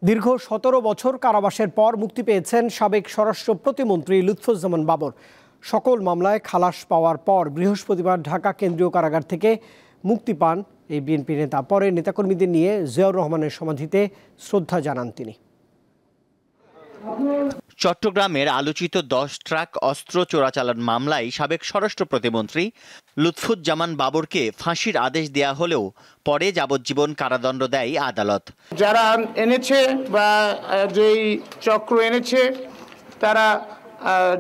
দীর্ঘ ১৭ বছর কারাবাসের পর মুক্তি পেয়েছেন সাবেক স্বরাষ্ট্র প্রতিমন্ত্রী লুৎফুজ্জামান বাবর। সকল মামলায় খালাস পাওয়ার পর বৃহস্পতিবার ঢাকা কেন্দ্রীয় কারাগার থেকে মুক্তি পান এই বিএনপি নেতা। পরে নেতাকর্মীদের নিয়ে জিয়াউর রহমানের সমাধিতে শ্রদ্ধা জানান তিনি। চট্টগ্রামের আলোচিত 10 ট্রাক অস্ত্র চোরাচালান মামলায় সাবেক স্বরাষ্ট্র প্রতিমন্ত্রী লুৎফুজ্জামান বাবরকে ফাঁসির আদেশ দেয়া হলেও পরে যাবজ্জীবন কারাদণ্ড দেয় আদালত। যারা এনেছে বা যেই চক্র এনেছে তারা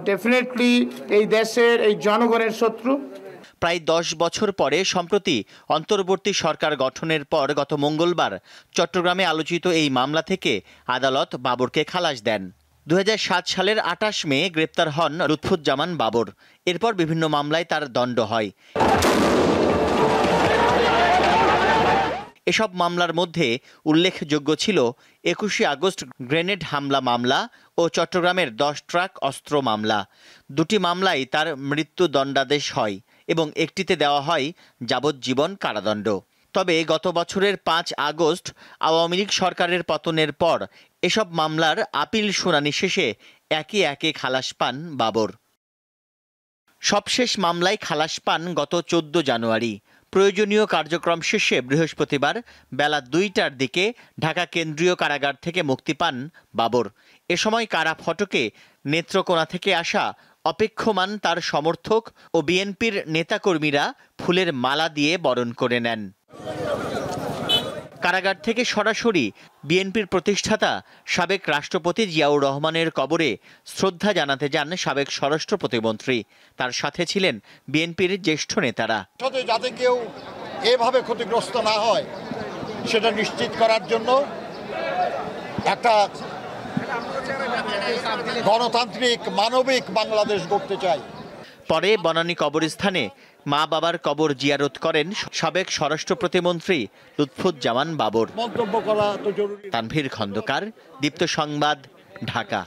ডেফিনেটলি এই দেশের এই জনগণের শত্রু। প্রায় 10 বছর পরে সম্প্রতি অন্তর্বর্তী সরকার গঠনের পর গত মঙ্গলবার চট্টগ্রামে আলোচিত এই মামলা থেকে আদালত বাবরকে খালাস দেন। 2007 সালের 28 মে গ্রেপ্তার হন লুৎফুজ্জামান বাবর। এরপর বিভিন্ন মামলায় তার দণ্ড হয়। এসব মামলার মধ্যে উল্লেখযোগ্য ছিল 21শে আগস্ট গ্রেনেড হামলা মামলা ও চট্টগ্রামের 10 ট্রাক অস্ত্র মামলা। দুটি মামলায় তার মৃত্যুদণ্ডাদেশ হয় এবং একটিতে দেওয়া হয় যাবজ্জীবন কারাদণ্ড। তবে গত বছরের 5 আগস্ট আওয়ামী লীগ সরকারের পতনের পর এসব মামলার আপিল শুনানি শেষে একে একে খালাস পান বাবর। সবশেষ মামলায় খালাস পান গত 14 জানুয়ারি। প্রয়োজনীয় কার্যক্রম শেষে বৃহস্পতিবার বেলা 2টার দিকে ঢাকা কেন্দ্রীয় কারাগার থেকে মুক্তি পান বাবর। এ সময় কারা ফটকে নেত্রকোনা থেকে আসা অপেক্ষমান তার সমর্থক ও বিএনপির নেতাকর্মীরা ফুলের মালা দিয়ে বরণ করে নেন। কারাগার থেকে সরাসরি বিএনপির প্রতিষ্ঠাতা সাবেক রাষ্ট্রপতি জিয়াউর রহমানের কবরে শ্রদ্ধা জানাতে যান সাবেক স্বরাষ্ট্র প্রতিমন্ত্রী। তার সাথে ছিলেন বিএনপির জ্যেষ্ঠ নেতারা। যাতে কেউ এভাবে ক্ষতিগ্রস্ত না হয় সেটা নিশ্চিত করার জন্য একটা গণতান্ত্রিক মানবিক বাংলাদেশ গড়তে চাই। পরে বনানী কবরস্থানে মা বাবার কবর জিয়ারত করেন সাবেক স্বরাষ্ট্র প্রতিমন্ত্রী লুৎফুজ্জামান বাবর। মন্তব্য করা তো জরুরি। তানভীর খন্দকার, দীপ্ত সংবাদ, ঢাকা।